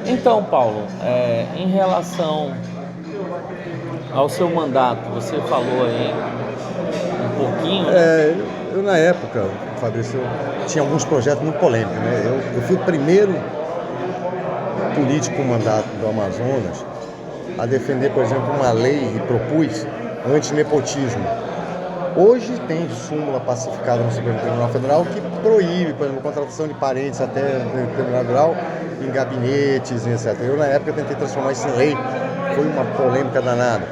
Então, Paulo, em relação ao seu mandato, você falou aí um pouquinho, né? Eu na época, Fabrício, eu tinha alguns projetos muito polêmicos, né? Eu fui o primeiro político com mandato do Amazonas a defender, por exemplo, uma lei e propus anti-nepotismo. Hoje tem súmula pacificada no Supremo Tribunal Federal que proíbe, por exemplo, a contratação de parentes até determinado grau em gabinetes, etc. Eu, na época, tentei transformar isso em lei. Foi uma polêmica danada.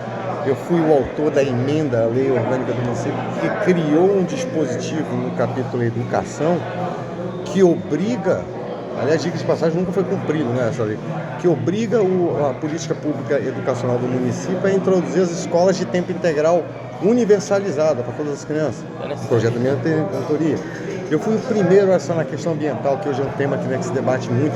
Eu fui o autor da emenda à lei orgânica do município que criou um dispositivo no capítulo Educação que obriga, aliás, dica de passagem, nunca foi cumprido, né, essa lei, que obriga a política pública educacional do município a introduzir as escolas de tempo integral universalizada para todas as crianças. Um projeto da minha autoria. Eu fui o primeiro essa na questão ambiental, que hoje é um tema que se debate muito.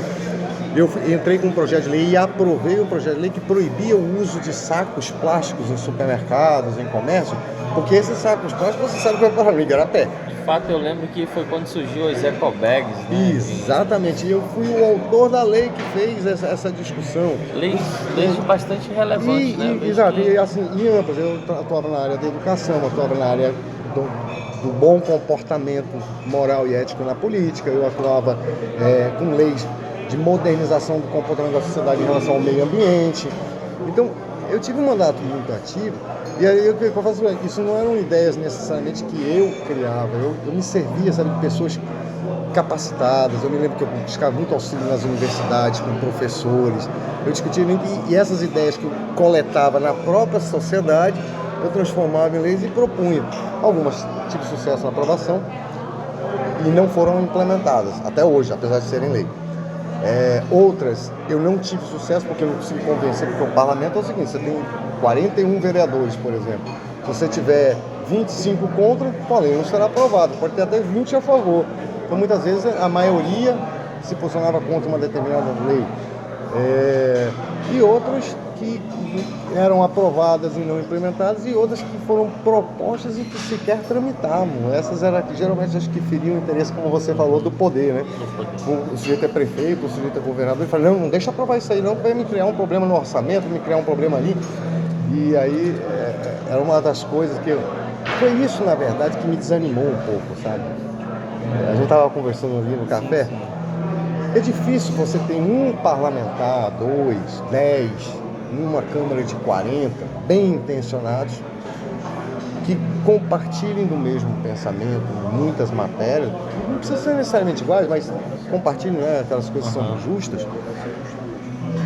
Eu entrei com um projeto de lei e aprovei um projeto de lei que proibia o uso de sacos plásticos em supermercados, em comércio, porque esses sacos plásticos, você sabe que vai para o igarapé. De fato, eu lembro que foi quando surgiu as ecobags, né? Exatamente, e eu fui o autor da lei que fez essa discussão. Leis bastante relevantes, né? Exato, e assim, e amplas. Eu atuava na área da educação, atuava na área do bom comportamento moral e ético na política, eu atuava com leis de modernização do comportamento da sociedade em relação ao meio ambiente. Então, eu tive um mandato muito ativo, e aí eu faço isso não eram ideias necessariamente que eu criava, eu me servia, sabe, de pessoas capacitadas. Eu me lembro que eu buscava muito auxílio nas universidades, com professores, eu discutia muito, e essas ideias que eu coletava na própria sociedade, eu transformava em leis e propunha. Algumas tive sucesso na aprovação e não foram implementadas, até hoje, apesar de serem lei. Outras eu não tive sucesso porque eu não consegui convencer, porque o parlamento é o seguinte: você tem 41 vereadores, por exemplo. Se você tiver 25 contra, a lei não será aprovada. Pode ter até 20 a favor. Então, muitas vezes, a maioria se posicionava contra uma determinada lei. E outras que eram aprovadas e não implementadas, e outras que foram propostas e que sequer tramitavam. Essas eram geralmente as que feriam o interesse, como você falou, do poder, né? O sujeito é prefeito, o sujeito é governador, e fala: não deixa aprovar isso aí não, vai me criar um problema no orçamento, vai me criar um problema ali. E aí era uma das coisas que foi isso, na verdade, que me desanimou um pouco, sabe? A gente estava conversando ali no café. É difícil você ter um parlamentar, 2, 10, numa Câmara de 40, bem intencionados, que compartilhem do mesmo pensamento em muitas matérias. Não precisa ser necessariamente iguais, mas compartilhem, né, aquelas coisas que são justas.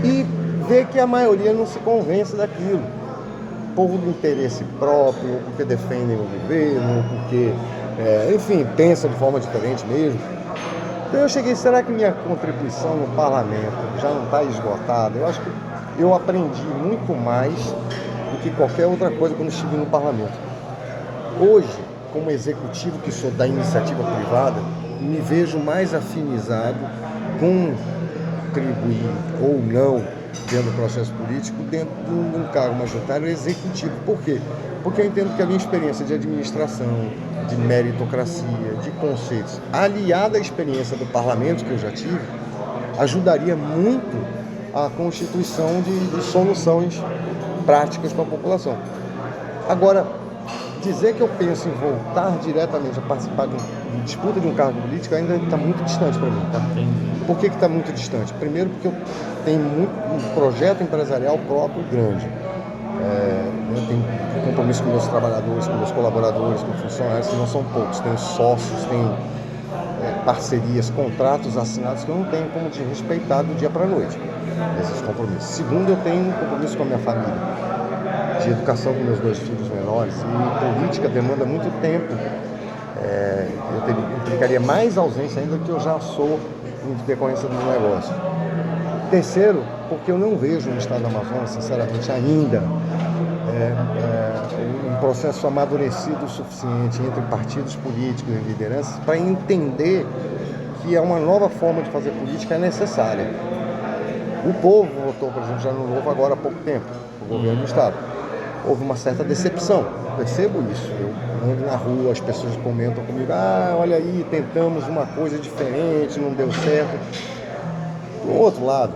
E ver que a maioria não se convence daquilo. Povo do interesse próprio, ou porque defendem o governo, ou porque, enfim, pensa de forma diferente mesmo. Então eu cheguei, será que minha contribuição no parlamento já não está esgotada? Eu acho que eu aprendi muito mais do que qualquer outra coisa quando estive no parlamento. Hoje, como executivo que sou da iniciativa privada, me vejo mais afinizado com contribuir ou não dentro do processo político, dentro de um cargo majoritário executivo. Por quê? Porque eu entendo que a minha experiência de administração, de meritocracia, de conceitos, aliada à experiência do parlamento que eu já tive, ajudaria muito a constituição de soluções práticas para a população. Agora, dizer que eu penso em voltar diretamente a participar de disputa de um cargo político ainda está muito distante para mim, tá? Por que está muito distante? Primeiro, porque eu tenho um projeto empresarial próprio grande. Eu tenho compromisso com meus trabalhadores, com meus colaboradores, com funcionários, que não são poucos. Tenho sócios, tenho parcerias, contratos assinados que eu não tenho como desrespeitar do dia para a noite, esses compromissos. Segundo, eu tenho um compromisso com a minha família, de educação com meus 2 filhos menores, e política demanda muito tempo. Eu implicaria mais ausência ainda do que eu já sou em decorrência do meu negócio. Terceiro, porque eu não vejo no estado do Amazonas, sinceramente, ainda um processo amadurecido o suficiente entre partidos políticos e lideranças para entender que uma nova forma de fazer política é necessária. O povo votou, por exemplo, já no Novo agora há pouco tempo, o governo do estado. Houve uma certa decepção, percebo isso. Eu ando na rua, as pessoas comentam comigo: olha aí, tentamos uma coisa diferente, não deu certo. Do outro lado,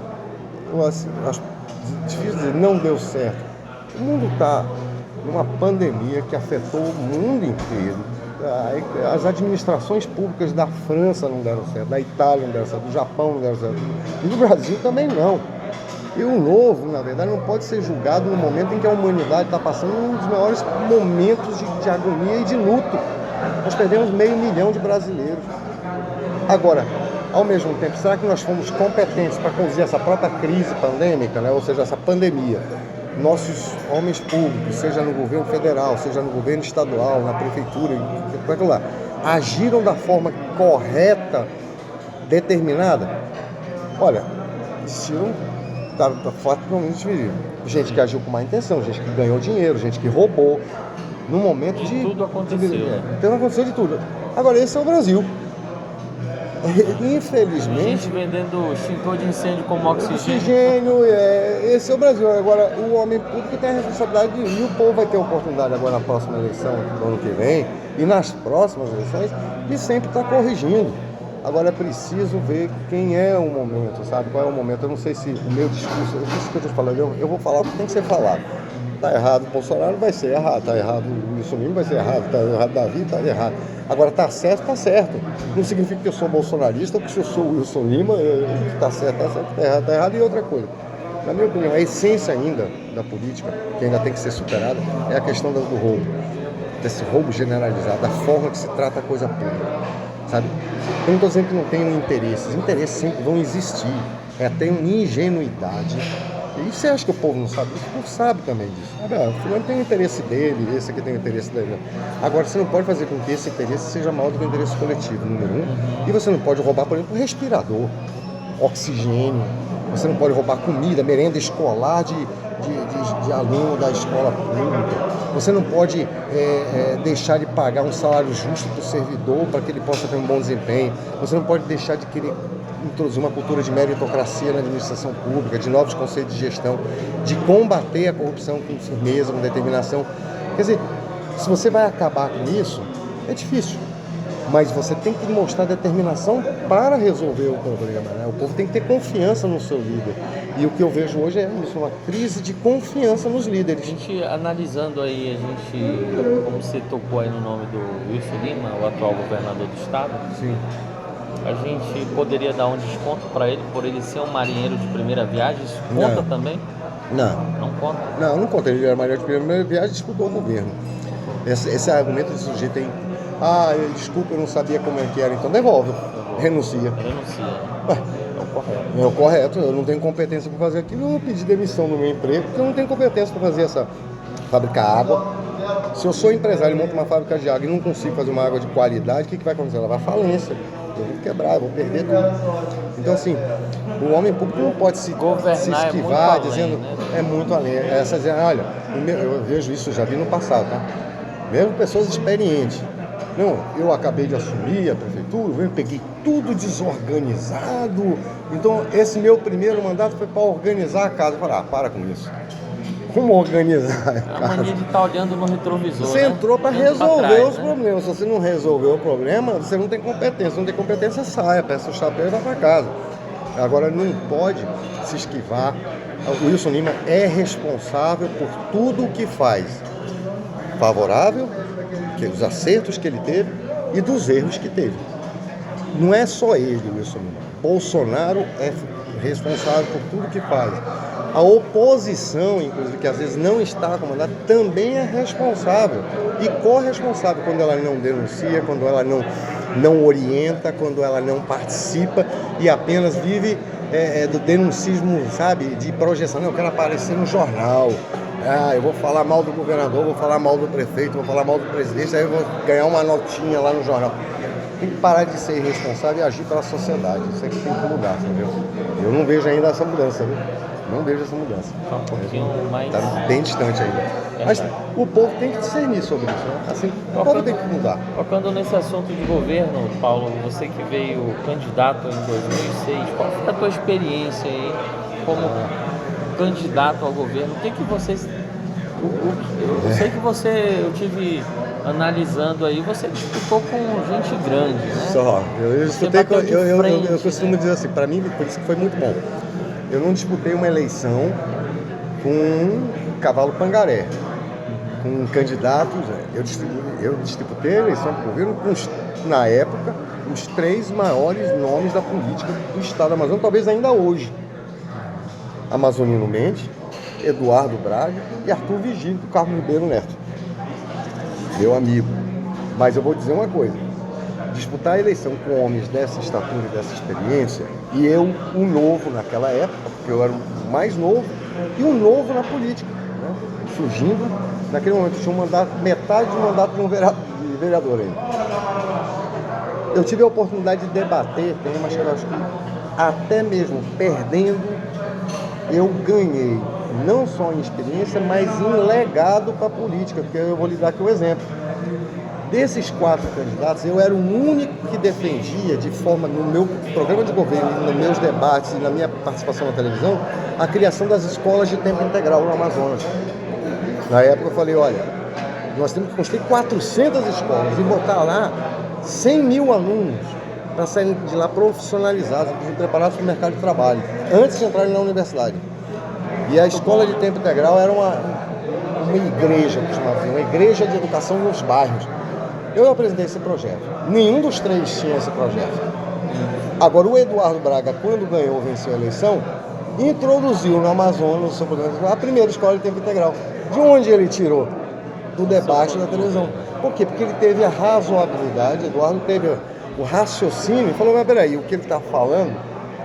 eu acho difícil dizer, não deu certo. O mundo está numa pandemia que afetou o mundo inteiro. As administrações públicas da França não deram certo, da Itália não deram certo, do Japão não deram certo, e do Brasil também não. E o novo, na verdade, não pode ser julgado no momento em que a humanidade está passando um dos maiores momentos de agonia e de luto. Nós perdemos 500 mil de brasileiros. Agora, ao mesmo tempo, será que nós fomos competentes para conduzir essa própria crise pandêmica, né? Ou seja, essa pandemia? Nossos homens públicos, seja no governo federal, seja no governo estadual, na prefeitura, lá, agiram da forma correta, determinada? Olha, existiram fatalmente gente que agiu com má intenção, gente que ganhou dinheiro, gente que roubou, no momento de tudo aconteceu. Então aconteceu de tudo. Agora, esse é o Brasil. Infelizmente. Gente vendendo extintor de incêndio como Oxigênio, esse é o Brasil. Agora, o homem público tem a responsabilidade e o povo vai ter a oportunidade agora na próxima eleição, no ano que vem, e nas próximas eleições, de sempre estar corrigindo. Agora é preciso ver quem é o momento, sabe? Qual é o momento. Eu não sei se o meu discurso, isso que eu estou falando, eu vou falar o que tem que ser falado. Está errado o Bolsonaro, vai ser errado. Está errado o Wilson Lima, vai ser errado. Está errado o Davi, está errado. Agora, está certo, está certo. Não significa que eu sou bolsonarista ou que eu sou o Wilson Lima, está certo, está errado. E outra coisa, na minha opinião, a essência ainda da política, que ainda tem que ser superada, é a questão do roubo. Desse roubo generalizado, da forma que se trata a coisa pública. Sabe? Eu não estou dizendo que não tenham interesses. Interesses sempre vão existir. Tem uma ingenuidade. E você acha que o povo não sabe disso? O povo sabe também disso. O fulano tem o interesse dele, esse aqui tem o interesse dele. Agora, você não pode fazer com que esse interesse seja maior do que o interesse coletivo, número um. E você não pode roubar, por exemplo, um respirador, oxigênio. Você não pode roubar comida, merenda escolar de aluno da escola pública. Você não pode deixar de pagar um salário justo para o servidor para que ele possa ter um bom desempenho. Você não pode deixar de querer introduzir uma cultura de meritocracia na administração pública, de novos conceitos de gestão, de combater a corrupção com firmeza, com determinação. Quer dizer, se você vai acabar com isso, é difícil. Mas você tem que mostrar determinação para resolver o problema, né? O povo tem que ter confiança no seu líder. E o que eu vejo hoje é isso, uma crise de confiança nos líderes. A gente, analisando aí, como você tocou aí no nome do Wilson Lima, o atual governador do estado, sim, a gente poderia dar um desconto para ele, por ele ser um marinheiro de primeira viagem? Isso conta também? Não. Não conta? Não conta. Ele era marinheiro de primeira viagem e disputou o governo. Esse argumento de sujeito aí, desculpa, eu não sabia como é que era, então devolve. Renuncia. É o correto, eu não tenho competência para fazer aquilo, eu vou pedir demissão do meu emprego, porque eu não tenho competência para fazer essa fabricar água. Se eu sou empresário e monto uma fábrica de água e não consigo fazer uma água de qualidade, o que vai acontecer? Ela vai à falência, eu vou quebrar, eu vou perder tudo. Então, assim, o homem público não pode se esquivar dizendo, é muito além. Olha, eu vejo isso, já vi no passado, tá? Mesmo pessoas experientes. Não, eu acabei de assumir a prefeitura, eu peguei tudo desorganizado. Então, esse meu primeiro mandato foi para organizar a casa. Eu falei, para com isso. Como organizar a casa? A mania de estar olhando no retrovisor. Você entrou para resolver os problemas. Se você não resolveu o problema, você não tem competência. Não tem competência, saia, peça o chapéu e vá para casa. Agora, não pode se esquivar. O Wilson Lima é responsável por tudo o que faz. Favorável, os acertos que ele teve e dos erros que teve. Não é só ele, Wilson Lima. Bolsonaro é responsável por tudo que faz. A oposição, inclusive, que às vezes não está comandada, também é responsável e corresponsável quando ela não denuncia, quando ela não orienta, quando ela não participa e apenas vive do denuncismo, sabe, de projeção. Não, eu quero aparecer no jornal. Eu vou falar mal do governador, vou falar mal do prefeito, vou falar mal do presidente, aí eu vou ganhar uma notinha lá no jornal. Tem que parar de ser irresponsável e agir pela sociedade. Isso é que tem que mudar, entendeu? Eu não vejo ainda essa mudança, viu? Não vejo essa mudança. Tá um pouquinho mais... Tá bem distante ainda. Mas o povo tem que discernir sobre isso, né? Assim, o povo tem que mudar. Tocando nesse assunto de governo, Paulo, você que veio candidato em 2006, qual foi a tua experiência aí como candidato ao governo? O que vocês... Eu sei que eu tive analisando aí, você disputou com gente grande, né? Eu costumo dizer assim, para mim, por isso que foi muito bom. eu não disputei uma eleição com um cavalo pangaré, com candidatos. Eu disputei a eleição para o governo com, na época, os 3 maiores nomes da política do estado do Amazonas, talvez ainda hoje. Amazonino Mendes, Eduardo Braga e Arthur Vigílio, do Carmo Ribeiro Neto, meu amigo. Mas eu vou dizer uma coisa, disputar a eleição com homens dessa estatura e dessa experiência, e eu, o novo naquela época, porque eu era o mais novo, e o novo na política, né? Surgindo, naquele momento, tinha um mandato, metade do mandato de um vereador ainda. Eu tive a oportunidade de debater temas que eu acho que, até mesmo perdendo, eu ganhei, não só em experiência, mas em legado para a política, porque eu vou lhe dar aqui um exemplo. Desses 4 candidatos, eu era o único que defendia, de forma, no meu programa de governo, nos meus debates e na minha participação na televisão, a criação das escolas de tempo integral no Amazonas. Na época eu falei, olha, nós temos que construir 400 escolas e botar lá 100 mil alunos para saírem de lá profissionalizados, preparados para o mercado de trabalho, antes de entrarem na universidade. E a escola de tempo integral era uma igreja, uma igreja de educação nos bairros. Eu apresentei esse projeto. Nenhum dos 3 tinha esse projeto. Agora, o Eduardo Braga, quando ganhou, venceu a eleição, introduziu no Amazonas a primeira escola de tempo integral. De onde ele tirou? Do debate da televisão. Por quê? Porque ele teve a razoabilidade, Eduardo teve o raciocínio e falou, mas peraí, o que ele está falando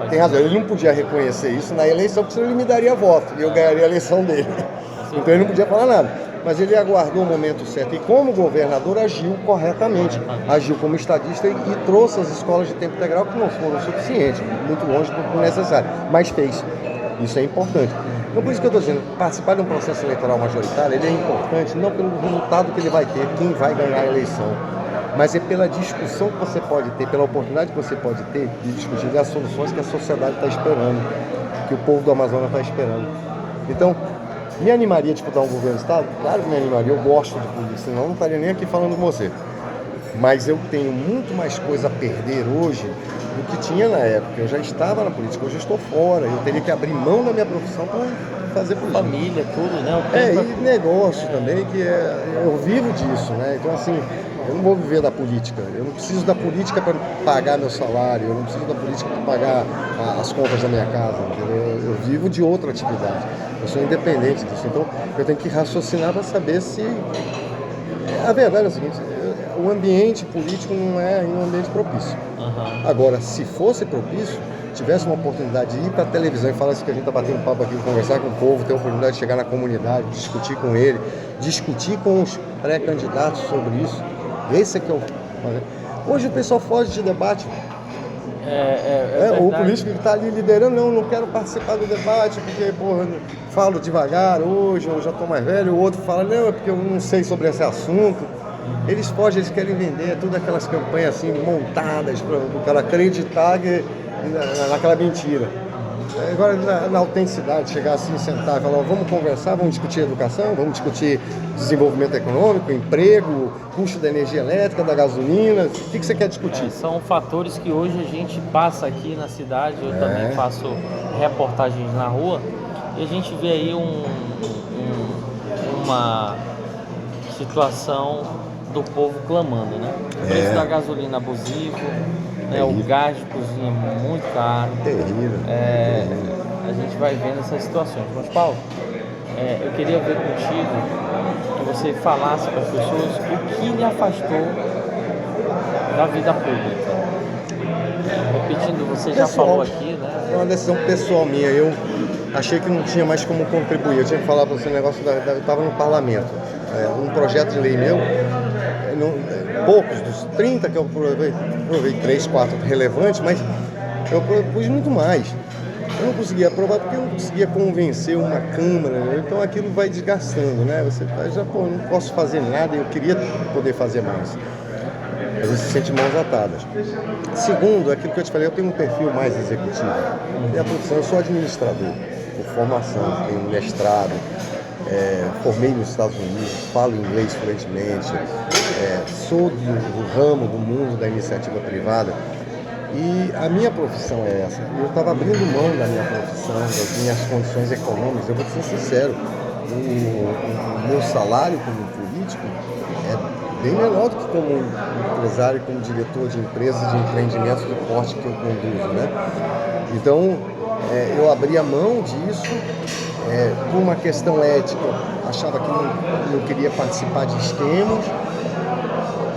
tem razão. Ele não podia reconhecer isso na eleição, porque senão ele me daria voto e eu ganharia a eleição dele. Então ele não podia falar nada. Mas ele aguardou o momento certo e, como governador, agiu corretamente. Agiu como estadista e trouxe as escolas de tempo integral, que não foram suficientes, muito longe do necessário, mas fez. Isso é importante. Então, por isso que eu estou dizendo, participar de um processo eleitoral majoritário, ele é importante não pelo resultado que ele vai ter, quem vai ganhar a eleição, mas é pela discussão que você pode ter, pela oportunidade que você pode ter de discutir as soluções que a sociedade está esperando, que o povo do Amazonas está esperando. Então, me animaria a disputar um governo do estado? Claro que me animaria, eu gosto de política, senão eu não estaria nem aqui falando com você. Mas eu tenho muito mais coisa a perder hoje do que tinha na época. Eu já estava na política, hoje eu estou fora, eu teria que abrir mão da minha profissão para fazer política. Família, tudo, né? E negócio também, que eu vivo disso, né? Então, assim, eu não vou viver da política, eu não preciso da política para pagar meu salário, eu não preciso da política para pagar as contas da minha casa, entendeu? Eu vivo de outra atividade, eu sou independente disso, então eu tenho que raciocinar para saber se... A verdade é o seguinte, o ambiente político não é um ambiente propício. Agora, se fosse propício, tivesse uma oportunidade de ir para a televisão e falar isso que a gente está batendo papo aqui, conversar com o povo, ter a oportunidade de chegar na comunidade, discutir com ele, discutir com os pré-candidatos sobre isso, esse é que é o... Hoje o pessoal foge de debate. O político que está ali liderando, não quero participar do debate, porque, falo devagar hoje, eu já estou mais velho, o outro fala, não, é porque eu não sei sobre esse assunto. Eles fogem, eles querem vender todas aquelas campanhas assim, montadas para o cara acreditar naquela mentira. Agora, na autenticidade, chegar assim, sentar e falar, vamos conversar, vamos discutir educação, vamos discutir desenvolvimento econômico, emprego, custo da energia elétrica, da gasolina, o que você quer discutir? São fatores que hoje a gente passa aqui na cidade, eu também faço reportagens na rua, e a gente vê aí uma situação do povo clamando, né? O preço da gasolina abusivo, né? O gás de cozinha muito caro. Terrível. A gente vai vendo essas situações. Mas, Paulo, eu queria ver contigo que você falasse para as pessoas o que lhe afastou da vida pública. Repetindo, você já falou aqui, né? É uma decisão pessoal minha. Eu achei que não tinha mais como contribuir. Eu tinha que falar para você, o negócio eu estava no parlamento. Um projeto de lei meu, poucos dos 30 que eu provei 3, 4 relevantes, mas eu propus muito mais. Eu não conseguia aprovar porque eu não conseguia convencer uma Câmara, né? Então aquilo vai desgastando, né? Você já, não posso fazer nada, eu queria poder fazer mais. Às vezes se sente mãos atadas. Segundo, aquilo que eu te falei, eu tenho um perfil mais executivo. Minha profissão, eu sou administrador, por formação, tenho mestrado, formei nos Estados Unidos, falo inglês fluentemente, sou do ramo, do mundo da iniciativa privada. E a minha profissão é essa. Eu estava abrindo mão da minha profissão, das minhas condições econômicas. Eu vou ser sincero, o meu salário como político é bem menor do que como empresário, como diretor de empresas de empreendimentos do porte que eu conduzo, né? Então, eu abria mão disso por uma questão ética. Achava que não queria participar de esquemas.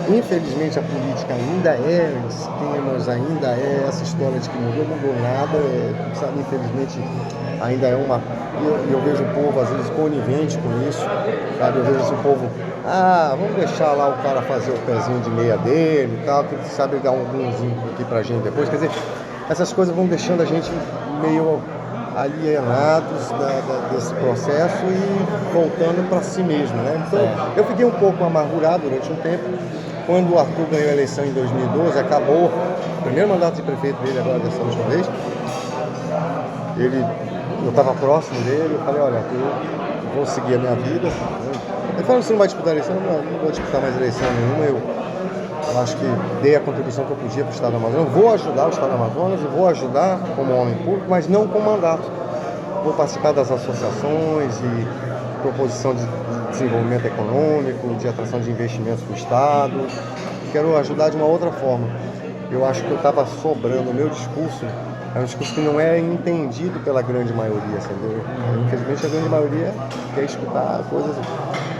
Infelizmente a política ainda é esquemas, ainda é essa história de que mudou nada, sabe? Infelizmente ainda é uma... Eu vejo o povo às vezes conivente com isso, sabe? Eu vejo o povo, vamos deixar lá o cara fazer o pezinho de meia dele e tal, que sabe dar um bunzinho aqui pra gente depois. Quer dizer, essas coisas vão deixando a gente meio alienados desse processo e voltando para si mesmo, né? Então eu fiquei um pouco amargurado durante um tempo. Quando o Arthur ganhou a eleição em 2012, acabou o primeiro mandato de prefeito dele agora dessa última vez. Eu estava próximo dele, eu falei, olha, Arthur, eu vou seguir a minha vida. Ele falou, você não vai disputar a eleição? Não vou disputar mais eleição nenhuma. Eu acho que dei a contribuição que eu podia para o Estado do Amazonas. Eu vou ajudar o Estado do Amazonas, eu vou ajudar como homem público, mas não com mandato. Vou participar das associações e proposição de desenvolvimento econômico, de atração de investimentos para o Estado. Quero ajudar de uma outra forma. Eu acho que eu estava sobrando, o meu discurso é um discurso que não é entendido pela grande maioria, entendeu? Infelizmente a grande maioria quer escutar coisas,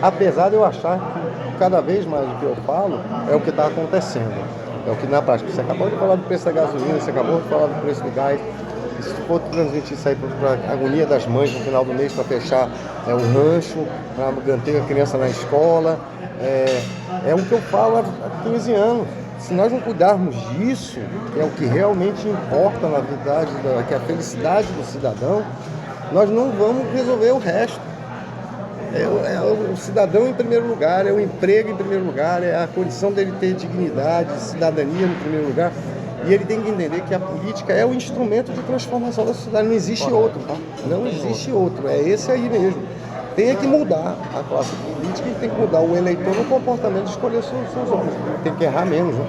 apesar de eu achar que cada vez mais o que eu falo é o que está acontecendo, é o que na prática. Você acabou de falar do preço da gasolina, você acabou de falar do preço do gás. E se for transmitir isso aí para a agonia das mães no final do mês para fechar o rancho, para manter a criança na escola, é o que eu falo há 15 anos. Se nós não cuidarmos disso, que é o que realmente importa na verdade, que é a felicidade do cidadão, nós não vamos resolver o resto. É o cidadão em primeiro lugar, é o emprego em primeiro lugar, é a condição dele ter dignidade, cidadania no primeiro lugar. E ele tem que entender que a política é o instrumento de transformação da sociedade, não existe outro, tá? Não existe outro, é esse aí mesmo. Tem que mudar a classe política e tem que mudar o eleitor no comportamento de escolher seus homens. Tem que errar menos, né?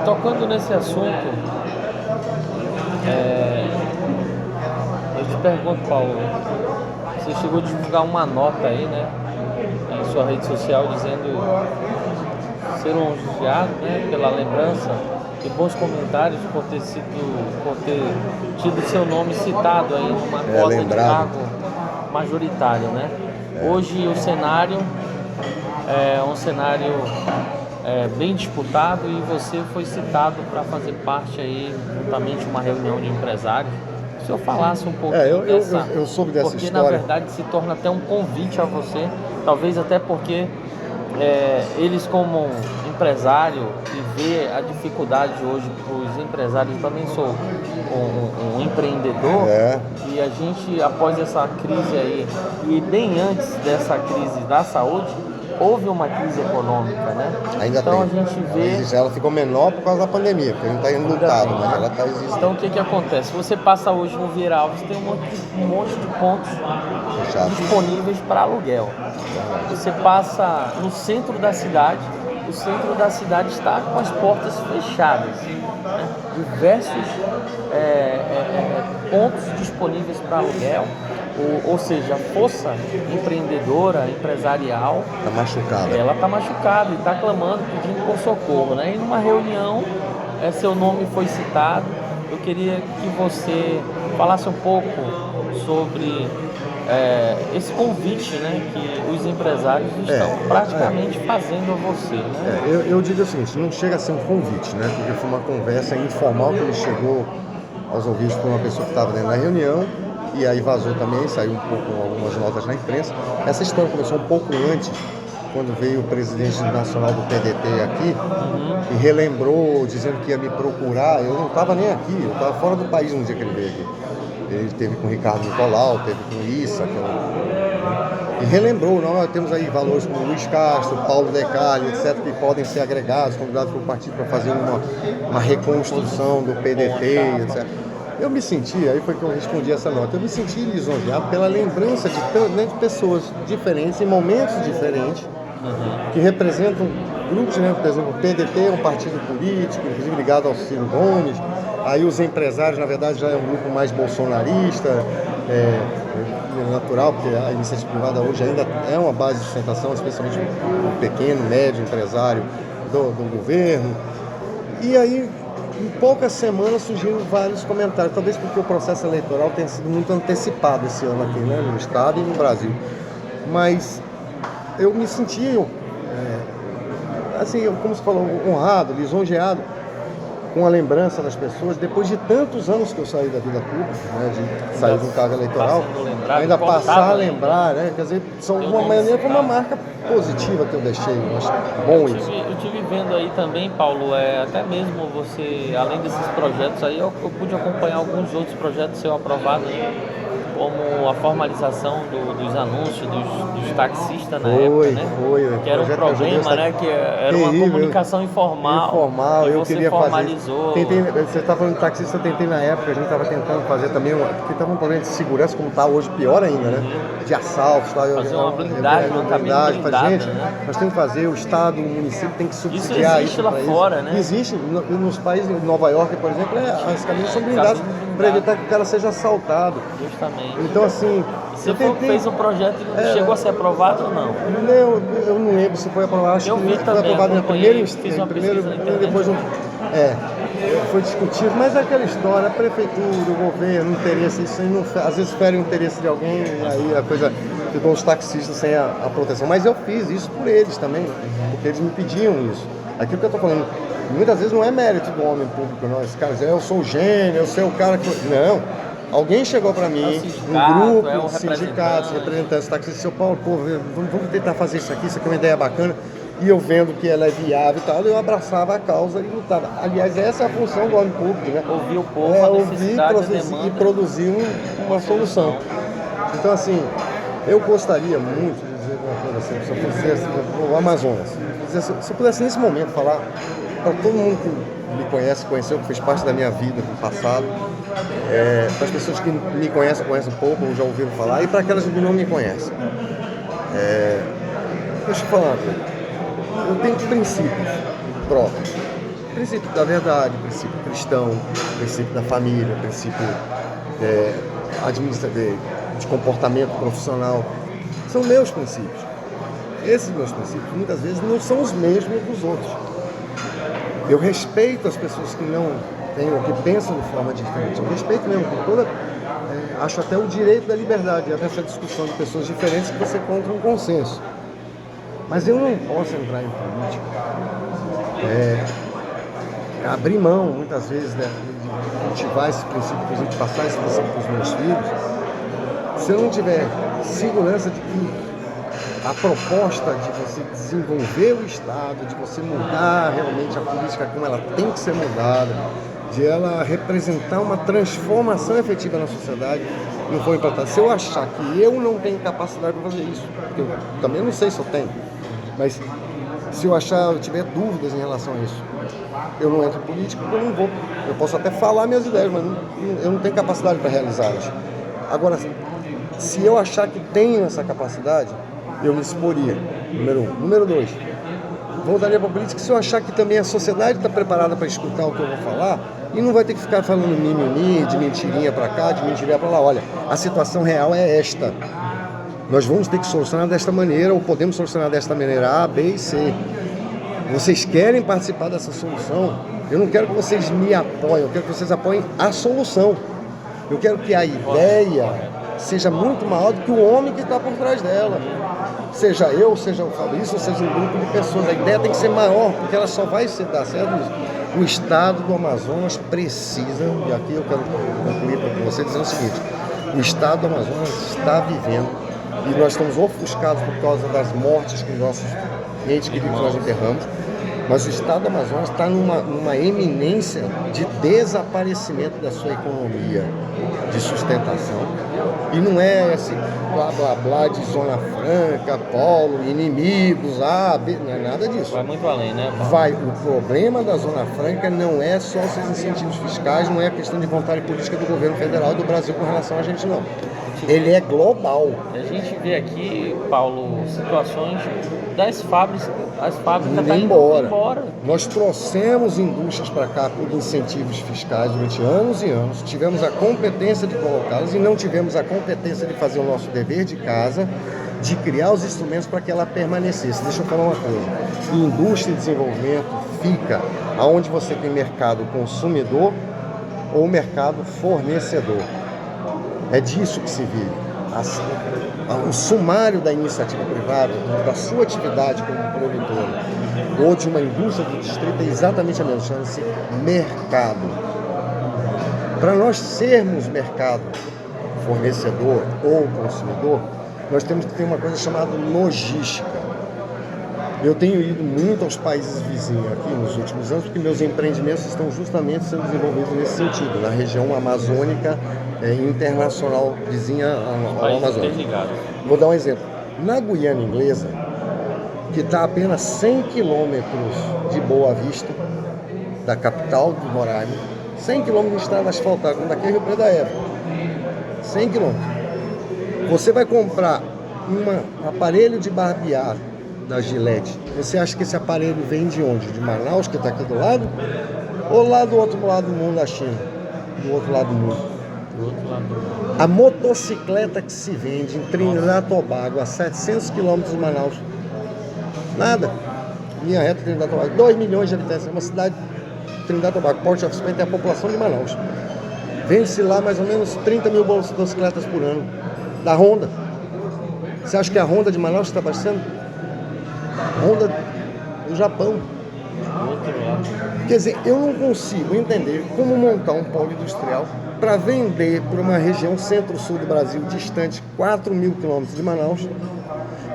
Tocando nesse assunto, eu te pergunto, Paulo, você chegou a divulgar uma nota aí, né, em sua rede social dizendo ser elogiado, né, pela lembrança e bons comentários por ter tido seu nome citado aí numa cota de cargo majoritário, né? Hoje o cenário é um cenário bem disputado e você foi citado para fazer parte aí, juntamente uma reunião de empresários. Se o senhor falasse um pouco eu soube dessa porque, história. Na verdade, se torna até um convite a você, talvez até porque eles como empresário e ver a dificuldade hoje para os empresários, eu também sou um empreendedor e a gente, após essa crise aí, e bem antes dessa crise da saúde, houve uma crise econômica, né? Ainda então tem. A gente vê... Ela ficou menor por causa da pandemia, porque não está indo lutado, mas ela está existindo. Então o que acontece? Você passa hoje no Vieira Alves, tem um monte de pontos disponíveis para aluguel. Você passa no centro da cidade, o centro da cidade está com as portas fechadas, né? Diversos pontos disponíveis para aluguel, ou seja, a força empreendedora, empresarial, está machucada. Ela está machucada e está clamando, pedindo por socorro, né? E numa reunião, seu nome foi citado. Eu queria que você falasse um pouco sobre esse convite, né, que os empresários estão praticamente fazendo a você, né? Eu digo o seguinte, não chega a ser um convite, né? Porque foi uma conversa informal que me chegou aos ouvidos por uma pessoa que estava dentro da reunião e aí vazou também, saiu um pouco algumas notas na imprensa. Essa história começou um pouco antes, quando veio o presidente nacional do PDT aqui e relembrou, dizendo que ia me procurar. Eu não estava nem aqui, eu estava fora do país no dia que ele veio aqui. Ele esteve com o Ricardo Nicolau, teve com o Issa, e relembrou, nós temos aí valores como Luiz Castro, Paulo Decali, etc., que podem ser agregados, convidados pelo partido para fazer uma reconstrução do PDT, etc. Eu me senti, aí foi que eu respondi essa nota, eu me senti lisonjeado pela lembrança de pessoas diferentes, em momentos diferentes, que representam grupos, né? Por exemplo, o PDT é um partido político, inclusive ligado ao Ciro Gomes. Aí os empresários, na verdade, já é um grupo mais bolsonarista, é natural, porque a iniciativa privada hoje ainda é uma base de sustentação, especialmente o pequeno, médio empresário do governo. E aí, em poucas semanas, surgiram vários comentários, talvez porque o processo eleitoral tenha sido muito antecipado esse ano aqui, né, no Estado e no Brasil. Mas eu me senti, assim, como se falou, honrado, lisonjeado com a lembrança das pessoas, depois de tantos anos que eu saí da vida pública, né, de sair de um cargo eleitoral, ainda passar a lembrar, né, quer dizer, de uma maneira, foi uma marca positiva que eu deixei, eu acho bom isso. Eu tive vendo aí também, Paulo, até mesmo você, além desses projetos aí, eu pude acompanhar alguns outros projetos seu aprovados, como a formalização dos anúncios dos taxistas na época, né? Foi. Que era um problema, né? Que era uma comunicação informal. Eu você queria formalizou. Você está falando de taxista, eu tentei na época, a gente estava tentando fazer também, porque estava um problema de segurança, como está hoje, pior ainda, né? De assaltos, tá? Fazer uma blindagem, uma cabine blindada, gente, né? Nós temos que fazer, o Estado, o município tem que subsidiar isso lá fora, né? Existe, nos países, em Nova York, por exemplo, as cabines são blindadas para evitar que o cara seja assaltado. Justamente. Então, assim, você fez um projeto e chegou a ser aprovado ou não? Eu não lembro se foi aprovado. Acho que foi aprovado na primeira instância. Depois foi discutido, mas é aquela história, a prefeitura, o governo, interesse, isso aí não, às vezes fere o interesse de alguém, aí a coisa ficou os taxistas sem a proteção. Mas eu fiz isso por eles também, porque eles me pediam isso. Aquilo que eu estou falando, muitas vezes não é mérito do homem público, não. Esse cara diz, eu sou o gênio, eu sou o cara que... Não. Alguém chegou para mim, um grupo, sindicatos, representantes, taxistas, seu Paulo, pô, vamos tentar fazer isso aqui é uma ideia bacana. E eu vendo que ela é viável e tal, eu abraçava a causa e lutava. Aliás, essa é a função do homem público, né? Ouvir o povo, a necessidade, e produzir uma solução. Então, assim, eu gostaria muito de dizer uma coisa assim, se eu fosse o Amazonas, se eu pudesse nesse momento falar para todo mundo que me conheceu, que fez parte da minha vida no passado, para as pessoas que me conhecem um pouco, ou já ouviram falar, e para aquelas que não me conhecem. Deixa eu falar, eu tenho princípios próprios. Princípio da verdade, princípio cristão, princípio da família, princípio administrativo, de comportamento profissional. São meus princípios. Esses meus princípios, muitas vezes, não são os mesmos dos outros. Eu respeito as pessoas que não têm, ou que pensam de forma diferente. Eu respeito mesmo, acho até o direito da liberdade, até essa discussão de pessoas diferentes que você encontra um consenso. Mas eu não posso entrar em política, abrir mão, muitas vezes, né, de cultivar esse princípio, de passar esse princípio para os meus filhos, se eu não tiver segurança de que a proposta de você desenvolver o Estado, de você mudar realmente a política como ela tem que ser mudada, de ela representar uma transformação efetiva na sociedade, não for implantada. Se eu achar que eu não tenho capacidade para fazer isso, porque eu também não sei se eu tenho, mas se eu tiver dúvidas em relação a isso, eu não entro em política, porque eu não vou. Eu posso até falar minhas ideias, mas eu não tenho capacidade para realizá-las. Agora, se eu achar que tenho essa capacidade, eu me exporia, número 1. Número 2, voltaria para a política se eu achar que também a sociedade está preparada para escutar o que eu vou falar e não vai ter que ficar falando mimimi, de mentirinha para cá, de mentirinha para lá. Olha, a situação real é esta. Nós vamos ter que solucionar desta maneira, ou podemos solucionar desta maneira A, B e C. Vocês querem participar dessa solução? Eu não quero que vocês me apoiem, eu quero que vocês apoiem a solução. Eu quero que a ideia seja muito maior do que o homem que está por trás dela. Seja eu, seja o Fabrício, seja um grupo de pessoas. A ideia tem que ser maior, porque ela só vai dar certo nisso. O Estado do Amazonas precisa, e aqui eu quero concluir para você dizendo o seguinte: o Estado do Amazonas está vivendo, e nós estamos ofuscados por causa das mortes que nossos entes queridos nós enterramos, Mas o estado do Amazonas está numa eminência de desaparecimento da sua economia de sustentação. E não é esse blá blá blá de zona franca, polo, inimigos, não é nada disso. Vai muito além, né? O problema da zona franca não é só os incentivos fiscais, não é a questão de vontade política do governo federal e do Brasil com relação a gente, não. Ele é global. A gente vê aqui, Paulo, situações das fábricas, as fábricas Indo estão indo embora. Nós trouxemos indústrias para cá por incentivos fiscais durante anos e anos, tivemos a competência de colocá-las e não tivemos a competência de fazer o nosso dever de casa, de criar os instrumentos para que ela permanecesse. Deixa eu falar uma coisa, indústria e desenvolvimento fica aonde você tem mercado consumidor ou mercado fornecedor. É disso que se vive. O sumário da iniciativa privada, da sua atividade como produtora, ou de uma indústria do distrito é exatamente a mesma, chama-se mercado. Para nós sermos mercado fornecedor ou consumidor, nós temos que ter uma coisa chamada logística. Eu tenho ido muito aos países vizinhos aqui nos últimos anos, porque meus empreendimentos estão justamente sendo desenvolvidos nesse sentido, na região amazônica internacional vizinha ao Amazonas. Vou dar um exemplo. Na Guiana Inglesa, que está a apenas 100 quilômetros de Boa Vista, da capital do Roraima, 100 quilômetros de estrada asfaltada, como daqui é Rio Preto da Eva. 100 quilômetros. Você vai comprar um aparelho de barbear da Gillette. Você acha que esse aparelho vem de onde? De Manaus, que está aqui do lado? Ou lá do outro lado do mundo, da China? Do outro lado do mundo. A motocicleta que se vende em Trinidad e Tobago, a 700 quilômetros de Manaus. Nada. Linha reta Trinidad e Tobago. 2 milhões de habitantes. É uma cidade, Trinidad e Tobago. Port of Spain tem a população de Manaus. Vende-se lá mais ou menos 30 mil motocicletas por ano. Da Honda. Você acha que a Honda de Manaus está abastecendo? Honda do Japão. Quer dizer, eu não consigo entender como montar um polo industrial para vender para uma região centro-sul do Brasil, distante 4 mil quilômetros de Manaus,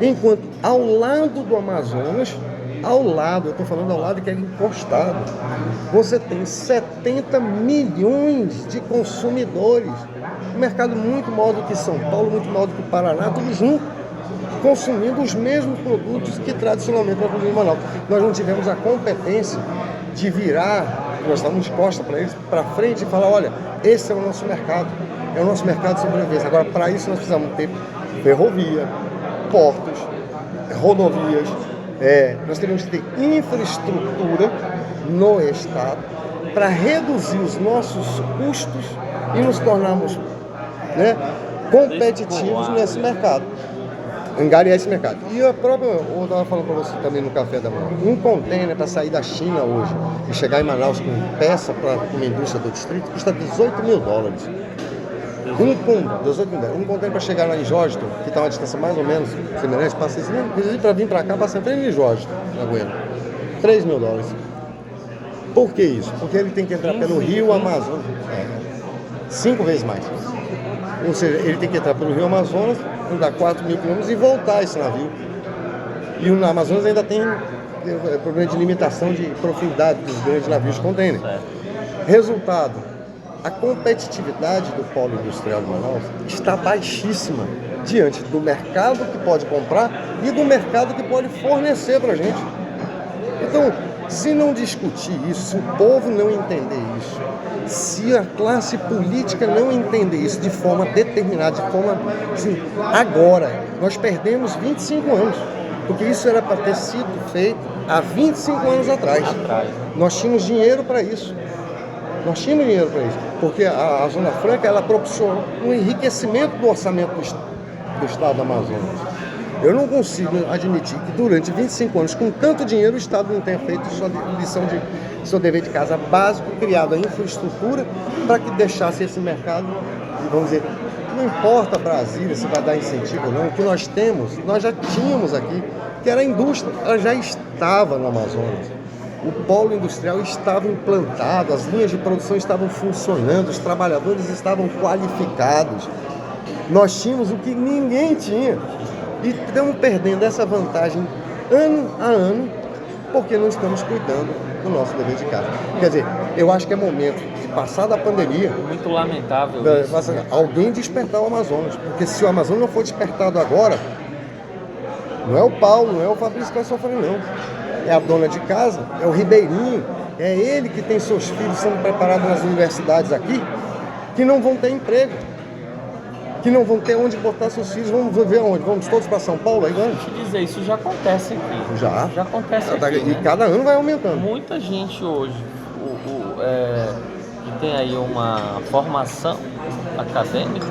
enquanto ao lado do Amazonas, eu estou falando ao lado que é encostado, você tem 70 milhões de consumidores. Um mercado muito maior do que São Paulo, muito maior do que o Paraná, tudo junto, consumindo os mesmos produtos que tradicionalmente nós produzimos em Manaus. Nós não tivemos a competência de virar, nós estávamos de costas para eles, para frente e falar, olha, esse é o nosso mercado de sobrevivência. Agora, para isso nós precisamos ter ferrovia, portos, rodovias, nós teremos que ter infraestrutura no Estado para reduzir os nossos custos e nos tornarmos competitivos nesse mercado. Angariar esse mercado. E a própria, eu estava falando para você também no café da manhã, um container para sair da China hoje e chegar em Manaus com peça para uma indústria do distrito custa $18 mil. Um container para chegar lá em Jorgeton, que está uma distância mais ou menos semelhante, inclusive para vir para cá, passa em Jorgeton, na Goiânia, $3 mil. Por que isso? Porque ele tem que entrar pelo Rio Amazonas, 5 vezes mais. Ou seja, ele tem que entrar pelo Rio Amazonas, andar 4 mil quilômetros e voltar esse navio. E o Amazonas ainda tem problema de limitação de profundidade dos grandes navios de container. Resultado, a competitividade do polo industrial de Manaus está baixíssima diante do mercado que pode comprar e do mercado que pode fornecer para a gente. Então, se não discutir isso, se o povo não entender isso, se a classe política não entender isso de forma determinada, de forma assim, agora, nós perdemos 25 anos, porque isso era para ter sido feito há 25 anos atrás. Nós tínhamos dinheiro para isso. Porque a Zona Franca, ela propiciou um enriquecimento do orçamento do Estado do Amazonas. Eu não consigo admitir que durante 25 anos, com tanto dinheiro, o Estado não tenha feito sua lição de seu dever de casa básico, criado a infraestrutura para que deixasse esse mercado, vamos dizer, não importa Brasília se vai dar incentivo ou não, o que nós temos, nós já tínhamos aqui, que era a indústria, ela já estava no Amazonas. O polo industrial estava implantado, as linhas de produção estavam funcionando, os trabalhadores estavam qualificados. Nós tínhamos o que ninguém tinha. E estamos perdendo essa vantagem ano a ano porque não estamos cuidando do nosso dever de casa. Quer dizer, eu acho que é momento de passar da pandemia, Muito lamentável isso. alguém despertar o Amazonas, porque se o Amazonas não for despertado agora, não é o Paulo, não é o Fabrício que vai sofrer, não. É a dona de casa, é o Ribeirinho, é ele que tem seus filhos sendo preparados nas universidades aqui, que não vão ter emprego, que não vão ter onde botar seus filhos. Vamos viver onde? Vamos todos para São Paulo agora? Deixa eu te dizer, isso já acontece aqui. Já acontece aqui. E né? cada ano vai aumentando. Muita gente hoje que tem aí uma formação acadêmica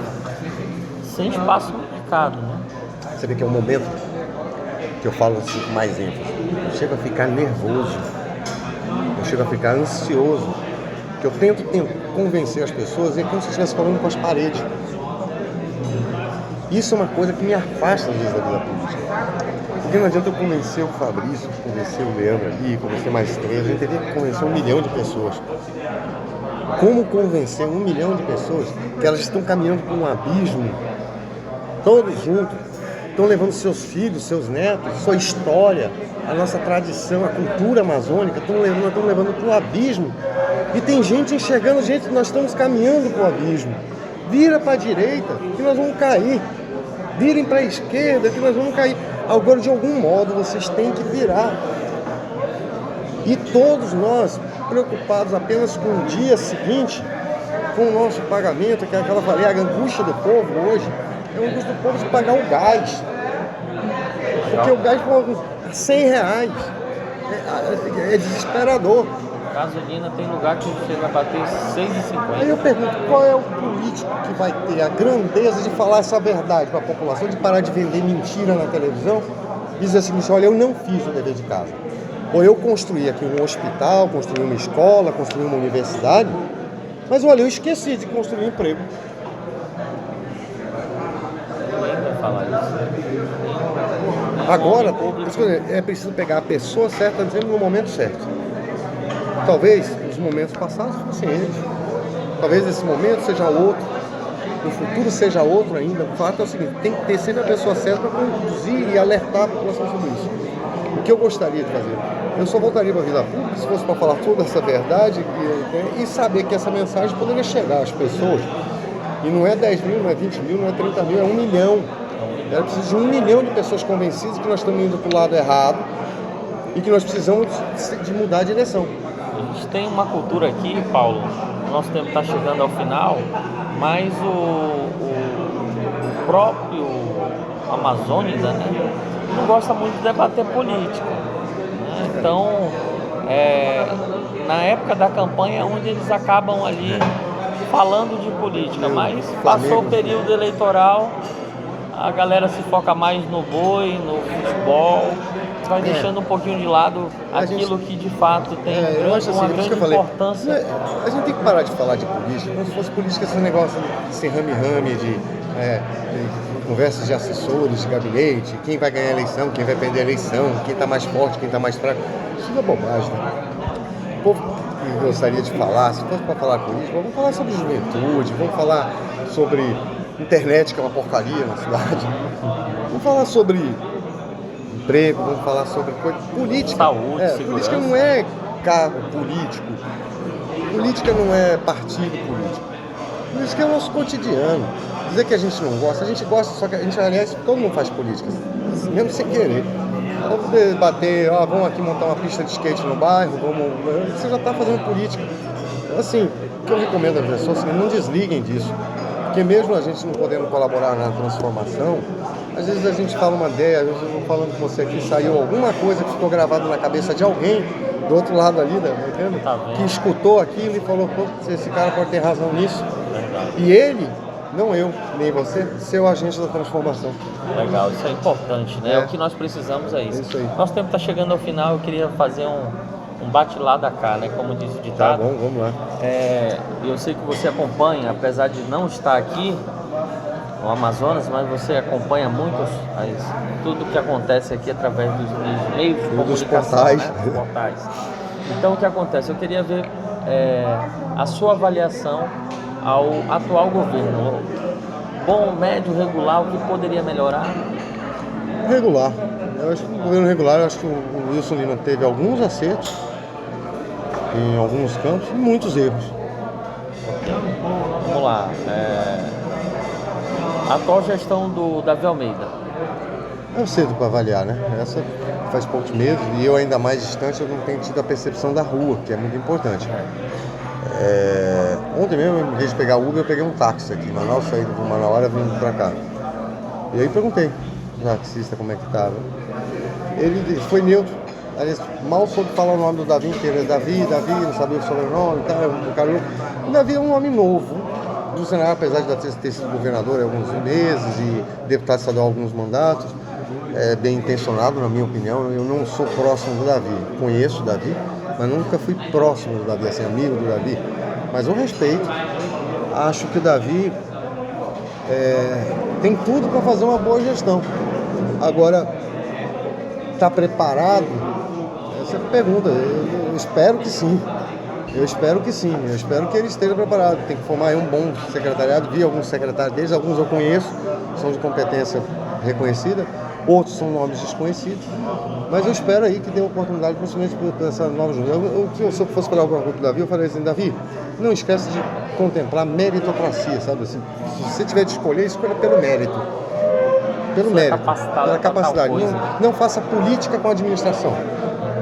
sem espaço no mercado, né? Você vê que é um momento que eu falo assim com mais ênfase. Eu chego a ficar nervoso, eu chego a ficar ansioso, que eu tento convencer as pessoas, e é como se eu estivesse falando com as paredes. Isso é uma coisa que me afasta às vezes da vida política. Porque não adianta eu convencer o Fabrício, convencer o Leandro ali, convencer mais três, a gente teria que convencer 1 milhão de pessoas. Como convencer 1 milhão de pessoas que elas estão caminhando por um abismo, todos juntos, estão levando seus filhos, seus netos, sua história, a nossa tradição, a cultura amazônica, estão levando para o abismo. E tem gente enxergando, gente, nós estamos caminhando para o abismo. Vira para a direita que nós vamos cair. Virem para a esquerda que nós vamos cair. Agora, de algum modo, vocês têm que virar. E todos nós, preocupados apenas com o dia seguinte, com o nosso pagamento, que é aquela falei, a angústia do povo hoje, é a angústia do povo de pagar o gás. Porque o gás por R$100 é desesperador. Gasolina tem lugar que chega a bater Aí R$6,50. eu pergunto, qual é o político que vai ter a grandeza de falar essa verdade para a população, de parar de vender mentira na televisão e dizer assim, olha, eu não fiz o dever de casa. Ou eu construí aqui um hospital, construí uma escola, construí uma universidade, mas olha, eu esqueci de construir um emprego. Ninguém vai falar isso. Agora, é preciso pegar a pessoa certa dizendo no momento certo. Talvez os momentos passados fossem eles. Talvez esse momento seja outro. O futuro seja outro ainda. O fato é o seguinte, tem que ter sempre a pessoa certa para conduzir e alertar a população sobre isso. O que eu gostaria de fazer? Eu só voltaria para a vida pública se fosse para falar toda essa verdade e saber que essa mensagem poderia chegar às pessoas. E não é 10 mil, não é 20 mil, não é 30 mil, é 1 milhão. Era preciso de 1 milhão de pessoas convencidas que nós estamos indo para o lado errado e que nós precisamos de mudar a direção. A gente tem uma cultura aqui, Paulo, o nosso tempo está chegando ao final, mas o próprio amazônida, né, não gosta muito de debater política. Né? Então, na época da campanha é onde eles acabam ali falando de política, mas passou o período eleitoral, a galera se foca mais no boi, no futebol, vai deixando um pouquinho de lado aquilo que de fato tem uma grande importância. A gente tem que parar de falar de política, como se fosse política esse negócio de ser rame-rame, de conversas de assessores, de gabinete, quem vai ganhar a eleição, quem vai perder a eleição, quem está mais forte, quem está mais fraco. Isso é bobagem, né? O povo que gostaria de falar, se fosse para falar política, vamos falar sobre juventude, vamos falar sobre internet, que é uma porcaria na cidade, vamos falar sobre emprego, vamos falar sobre coisa política. Saúde, segurança. Política não é cargo político, política não é partido político. Política é o nosso cotidiano. Dizer que a gente não gosta, a gente gosta, só que a gente, aliás, todo mundo faz política, mesmo sem querer. Vamos debater, vamos aqui montar uma pista de skate no bairro, você já está fazendo política. Assim, o que eu recomendo às pessoas, assim, não desliguem disso. Porque mesmo a gente não podendo colaborar na transformação, às vezes a gente fala uma ideia, às vezes eu vou falando com você aqui, saiu alguma coisa que ficou gravada na cabeça de alguém do outro lado ali, que escutou aquilo e falou, pô, esse cara pode ter razão nisso. E ele, não eu, nem você, ser o agente da transformação. Legal, isso é importante, né? O que nós precisamos é isso. Isso aí. Nosso tempo está chegando ao final, eu queria fazer um bate lá da cá, né? Como disse o ditado. Tá bom, vamos lá. Eu sei que você acompanha, apesar de não estar aqui no Amazonas, mas você acompanha muito tudo que acontece aqui através dos meios de comunicação, portais. Né? Dos portais. Então, o que acontece? Eu queria ver a sua avaliação ao atual governo. Bom, médio, regular, o que poderia melhorar? Regular. Eu acho que o governo regular, eu acho que o Wilson Lima teve alguns acertos em alguns campos e muitos erros. Vamos lá. A atual gestão do Davi Almeida. É cedo para avaliar, né? Essa faz poucos meses e eu ainda mais distante, eu não tenho tido a percepção da rua, que é muito importante. Ontem mesmo, em vez de pegar Uber, eu peguei um táxi aqui em Manaus, saí do Manauara vindo para cá. E aí perguntei ao taxista como é que estava. Ele foi neutro. Aliás, mal soube falar o nome do Davi inteiro. Davi, não sabia o sobrenome e tal. O cara... O Davi é um nome novo do cenário, apesar de ter sido governador há alguns meses e deputado estadual há alguns mandatos. É bem intencionado, na minha opinião. Eu não sou próximo do Davi. Conheço o Davi, mas nunca fui próximo do Davi, assim, amigo do Davi. Mas eu respeito. Acho que o Davi tem tudo para fazer uma boa gestão. Agora, está preparado? Essa é a pergunta. Eu espero que sim. Eu espero que ele esteja preparado. Tem que formar aí um bom secretariado. Vi alguns secretários deles, alguns eu conheço, são de competência reconhecida, outros são nomes desconhecidos. Mas eu espero aí que dê oportunidade, principalmente para essa nova junta. Se eu fosse falar alguma coisa para o Davi, eu falei assim: Davi, não esquece de contemplar meritocracia, sabe assim? Se você tiver de escolher, escolha pelo mérito. Pelo mérito, pela capacidade. Não faça política com a administração.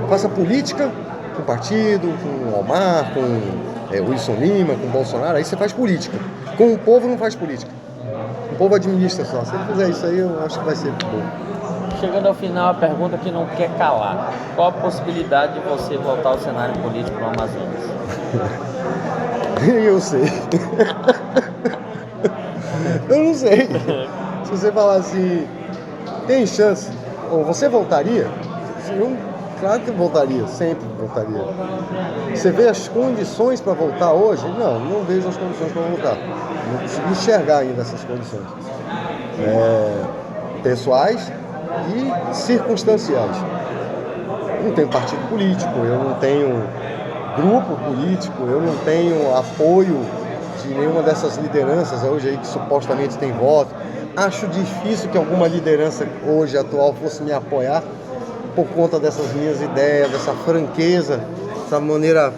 Faça política com o partido, com o Omar, com o Wilson Lima, com o Bolsonaro. Aí você faz política. Com o povo não faz política. O povo administra só. Se ele fizer isso aí, eu acho que vai ser bom. Chegando ao final, a pergunta que não quer calar. Qual a possibilidade de você voltar ao cenário político no Amazonas? Eu sei. Eu não sei. Se você falar assim, tem chance, ou você voltaria? Claro que voltaria, sempre voltaria. Você vê as condições para voltar hoje? Não vejo as condições para voltar. Não consigo enxergar ainda essas condições. Pessoais e circunstanciais. Eu não tenho partido político, eu não tenho grupo político, eu não tenho apoio de nenhuma dessas lideranças hoje aí que supostamente tem voto. Acho difícil que alguma liderança hoje atual fosse me apoiar por conta dessas minhas ideias, dessa franqueza, essa maneira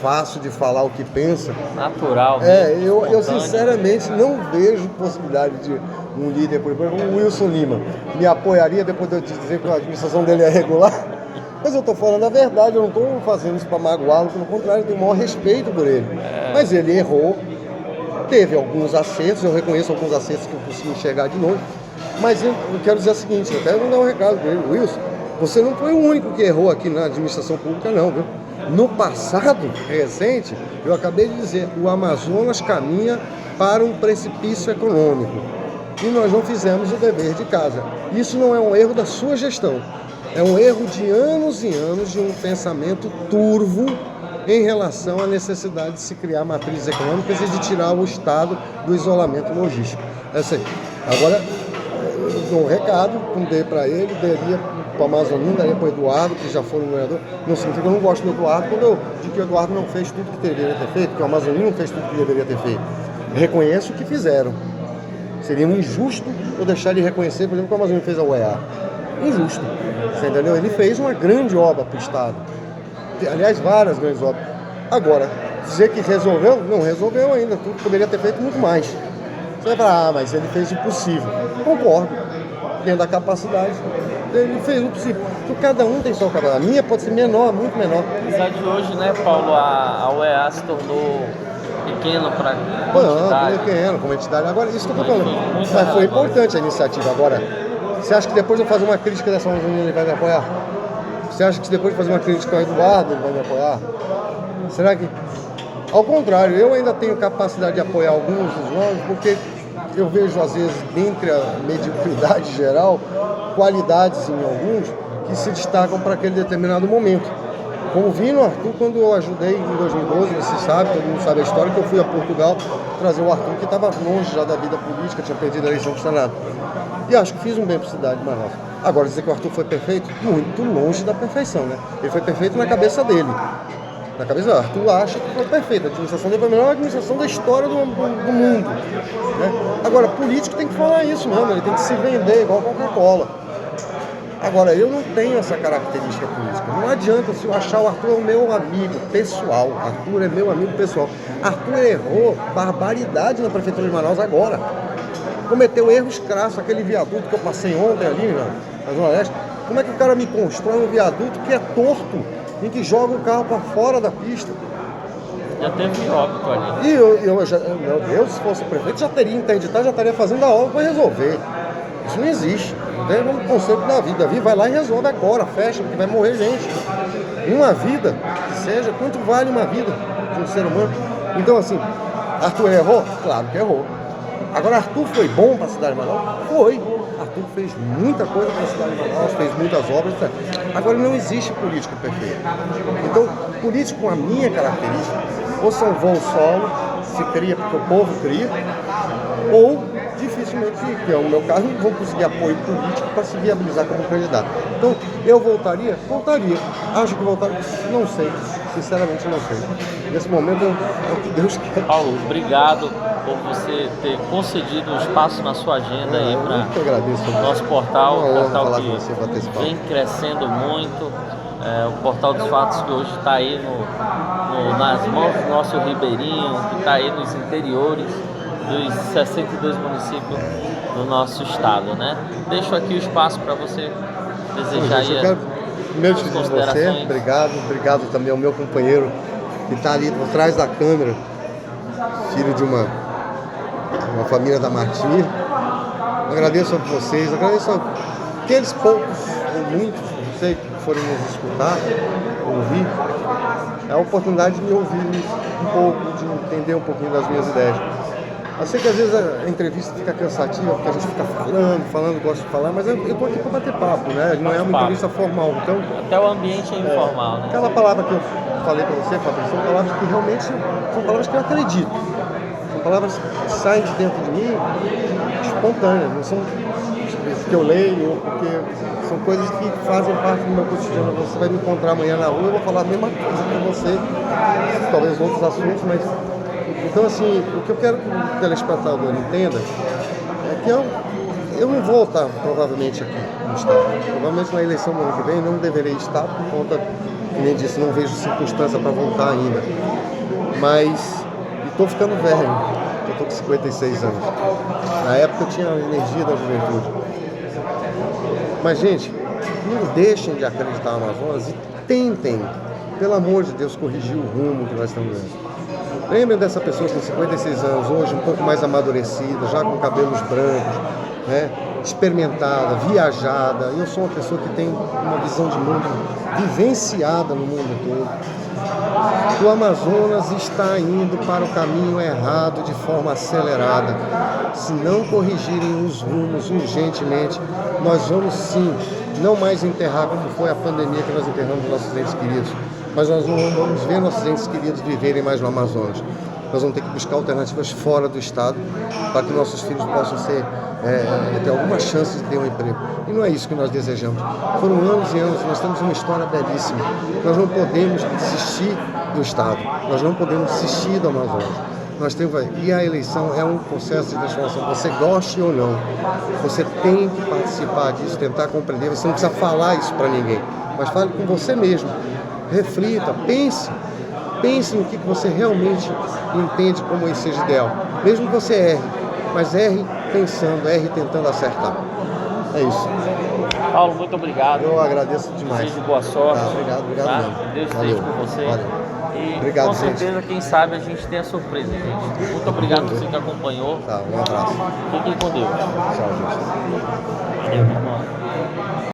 fácil de falar o que pensa. Natural. Eu sinceramente não vejo possibilidade de um líder, por exemplo, o Wilson Lima, me apoiaria depois de eu te dizer que a administração dele é regular. Mas eu estou falando a verdade, eu não estou fazendo isso para magoá-lo, pelo contrário, eu tenho o maior respeito por ele. Mas ele errou, teve alguns acertos, eu reconheço alguns acertos que eu consigo enxergar de novo. Mas eu quero dizer o seguinte, até vou dar um recado para ele: Wilson, você não foi o único que errou aqui na administração pública, não, viu? No passado recente, eu acabei de dizer, o Amazonas caminha para um precipício econômico. E nós não fizemos o dever de casa. Isso não é um erro da sua gestão. É um erro de anos e anos de um pensamento turvo em relação à necessidade de se criar matrizes econômicas e de tirar o Estado do isolamento logístico. É assim. Agora, eu dou um recado, como dei para ele, daria para o Amazonino, daria para o Eduardo, que já foi um governador. Não significa que eu não gosto do Eduardo, quando eu digo que o Eduardo não fez tudo que deveria ter feito, que o Amazonino não fez tudo que deveria ter feito. Reconheço o que fizeram. Seria um injusto eu deixar de reconhecer, por exemplo, que o Amazonino fez a UEA. Injusto. Você entendeu? Ele fez uma grande obra para o Estado. Aliás, várias grandes obras. Agora, dizer que resolveu? Não resolveu ainda. Tudo poderia ter feito muito mais. Você vai falar, mas ele fez o possível. Concordo. Dentro da capacidade, ele fez o possível. Então, cada um tem sua capacidade. A minha pode ser menor, muito menor. Apesar de hoje, né, Paulo, a UEA se tornou pequeno para pequeno como entidade. Agora, isso que eu estou falando. Mas foi importante a iniciativa. Agora, você acha que depois de eu fazer uma crítica dessa Amazonina ele vai me apoiar? Você acha que depois de fazer uma crítica ao Eduardo ele vai me apoiar? Será que... Ao contrário, eu ainda tenho capacidade de apoiar alguns dos nomes, porque eu vejo, às vezes, dentre a mediocridade geral, qualidades em alguns que se destacam para aquele determinado momento. Como vi no Arthur, quando eu ajudei em 2012, você sabe, todo mundo sabe a história, que eu fui a Portugal trazer o Arthur, que estava longe já da vida política, tinha perdido a eleição para o Senado. E acho que fiz um bem para a cidade de Manaus. Agora, dizer que o Arthur foi perfeito, muito longe da perfeição, né? Ele foi perfeito na cabeça dele. Na cabeça, o Arthur acha que foi perfeito. A administração dele foi a melhor administração da história do mundo. Né? Agora, político tem que falar isso mesmo, ele tem que se vender igual a Coca-Cola. Agora, eu não tenho essa característica política. Não adianta se eu achar o Arthur é o meu amigo pessoal. Arthur é meu amigo pessoal. Arthur errou barbaridade na Prefeitura de Manaus agora. Cometeu erros crassos, aquele viaduto que eu passei ontem ali na Zona Leste. Como é que o cara me constrói um viaduto que é torto, em que joga o carro para fora da pista? Já teve óbito ali. E meu Deus, se fosse o prefeito, já teria interditado, já estaria fazendo a obra para resolver. Isso não existe. Não tem um conceito da vida. A vida vai lá e resolve agora, fecha, porque vai morrer gente. Uma vida, que seja, quanto vale uma vida de um ser humano? Então, assim, Arthur errou? Claro que errou. Agora, Arthur foi bom para a cidade de Manaus? Foi. Arthur fez muita coisa para a cidade de Manaus, fez muitas obras. Agora, não existe político perfeito. Então, político com a minha característica, ou são voo solo, se cria porque o povo cria, ou dificilmente, que é o meu caso, não vou conseguir apoio político para se viabilizar como candidato. Então, eu voltaria? Voltaria. Acho que voltaria? Não sei. Sinceramente, não sei. Nesse momento, é o que Deus quer. Paulo, obrigado por você ter concedido um espaço na sua agenda aí Eu que agradeço. para o nosso portal, Uma honra portal falar que com você, bater esse papo. vem crescendo muito. O Portal dos Fatos que hoje está aí nas mãos do nosso Ribeirinho, que está aí nos interiores dos 62 municípios do nosso estado, né? Deixo aqui o espaço para você desejar aí. Eu quero primeiro te as dizer você, considerações. obrigado também ao meu companheiro que está ali por trás da câmera, filho de uma família da Martir. Agradeço a vocês, agradeço a aqueles poucos ou muitos, não sei, que forem nos escutar, ouvir. É a oportunidade de me ouvir um pouco, de entender um pouquinho das minhas ideias. Eu sei que às vezes a entrevista fica cansativa, porque a gente fica falando, gosta de falar, mas eu tô aqui para bater papo, né? Não é uma entrevista formal, então... Até o ambiente é informal, né? Aquela palavra que eu falei para você, Fabrício, são palavras que realmente são palavras que eu acredito. São palavras que saem de dentro de mim espontâneas, não são que eu leio, ou porque são coisas que fazem parte do meu cotidiano. Você vai me encontrar amanhã na rua, eu vou falar a mesma coisa com você, talvez outros assuntos, mas... Então, assim, o que eu quero que o telespectador entenda é que eu não vou estar, provavelmente, aqui no estado. Provavelmente, na eleição do ano que vem, não deverei estar, por conta, como eu disse, não vejo circunstância para voltar ainda. Mas, estou ficando velho, eu estou com 56 anos. Na época, eu tinha a energia da juventude. Mas, gente, não deixem de acreditar no Amazonas e tentem, pelo amor de Deus, corrigir o rumo que nós estamos vendo. Lembrem dessa pessoa com 56 anos, hoje um pouco mais amadurecida, já com cabelos brancos, né? Experimentada, viajada. Eu sou uma pessoa que tem uma visão de mundo vivenciada no mundo todo. O Amazonas está indo para o caminho errado de forma acelerada. Se não corrigirem os rumos urgentemente, nós vamos sim, não mais enterrar como foi a pandemia que nós enterramos nossos entes queridos, mas nós não vamos ver nossos entes queridos viverem mais no Amazonas. Nós vamos ter que buscar alternativas fora do estado para que nossos filhos possam ter alguma chance de ter um emprego. E não é isso que nós desejamos. Foram anos e anos, nós temos uma história belíssima. Nós não podemos desistir do estado, nós não podemos desistir do Amazonas. E a eleição é um processo de transformação, você goste ou não, você tem que participar disso, tentar compreender, você não precisa falar isso para ninguém, mas fale com você mesmo, reflita, pense no que você realmente entende como esse seja ideal, mesmo que você erre, mas erre pensando, erre tentando acertar. É isso. Paulo, muito obrigado. Eu agradeço demais. Desejo boa sorte. Obrigado Tá? mesmo. Deus Valeu. esteja com você. Valeu. E Obrigado, com gente. certeza, quem sabe, a gente tem a surpresa, gente. Muito obrigado por você que acompanhou. Tá, um abraço. Fiquem com Deus. Tchau, gente. Valeu, meu irmão.